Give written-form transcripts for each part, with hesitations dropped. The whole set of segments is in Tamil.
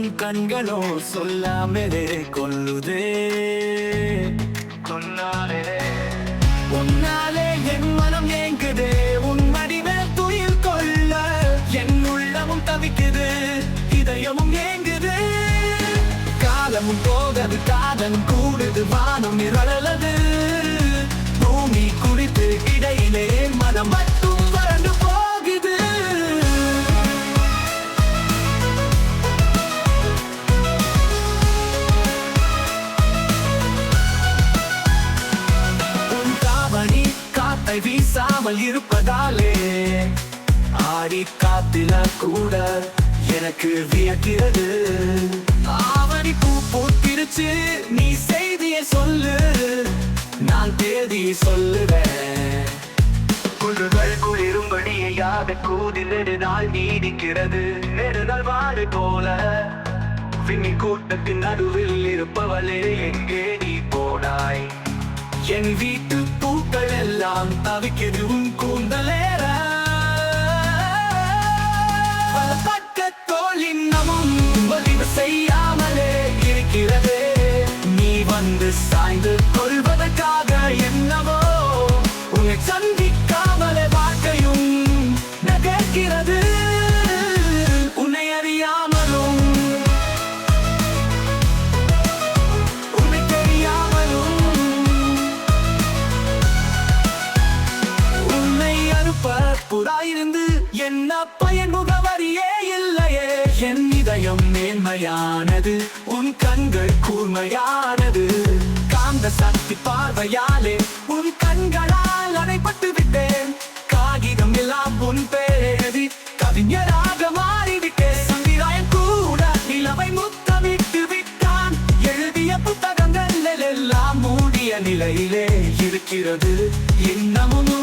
உன் கண்களோ சொல்லாமலே கொல்லுதே. உன்னாலே என் மனம் ஏங்குதே, உன் மடிவே துயில் கொள்ள என் உள்ளமும் தவிக்குது, இதயமும் ஏங்குது. காலமும் போகது, காதல் கூடுது, வானம் நிரளது, பூமி குறித்து இடையிலே மனம் மட்டும் வறண்டு போகுது. உன் தாவணி காத்தை வீசாமல் இருப்பதாலே ஆடி காத்தில கூட எனக்கு வியக்கிறது. ஆவணி பூ பூத்திருச்சு, நீ செய்தியை சொல்லு, நான் தேதி சொல்லுவேன். குழுகள் குளிரும்படியாக கூதி நெடுநாள் நீடிக்கிறது, நெடுநாள் வாடு போல விண்ணி கூட்டத்தின் நடுவில் இருப்பவளே எங்கே நீ போனாய்? என் வீட்டு பூக்கள் எல்லாம் தவிக்கிறது உன் கூந்தலேற. பக்கத்தோளின் நமும் வலிவு செய்யாமலே இருக்கிறதே, நீ வந்து சாய்ந்து கொள்வதற்காக என்னவோ உன்னை சந்திக்காமலே வாழ்க்கையும் நகர்கிறது. உன்னை அறியாமலும் உன்னை தெரியாமலும் உன்னை அறுப்பதாயிருந்து என்ன பயன்? முகவரியே இல்லையே. என் இதயம் மேன்மையானது, உன் கண்கள் கூர்மையானது, காந்த சக்தி பார்வையாலே உன் கண்களால் அடைப்பட்டு விட்டேன். காகிதம் எல்லாம் உன் பேரெழுதி கவிஞராக மாறிவிட்டேன். சந்திராயன் கூட நிலவை முத்தமிட்டு விட்டான். எழுதிய புத்தகங்கள் எல்லாம் மூடிய நிலையிலே இருக்கிறது இன்னமும்.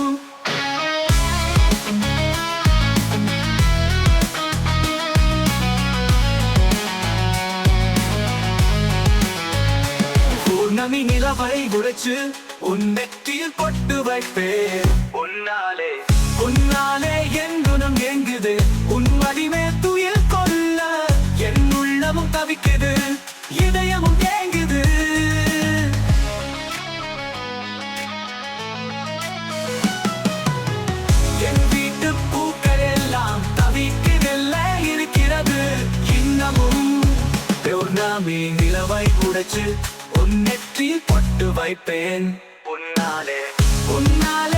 பூர்ணமி நிலவை உடைச்சு உன் நெற்றியில் பொட்டு வைப்பேன். உன்னாலே உன்னாலே என் குணம் எங்குது, உன் மடிமே துயில் கொள்ள என் உள்ளமும் தவிக்குது, இதயமும் ஏங்குது. என் வீட்டு பூக்கள் எல்லாம் தவிக்கிறதில்லை இருக்கிறது இன்னமும். பௌர்ணமி நிலவை உடைச்சு உன் நெற்றியில் பொட்டு வைப்பேன். உன்னாலே உன்னாலே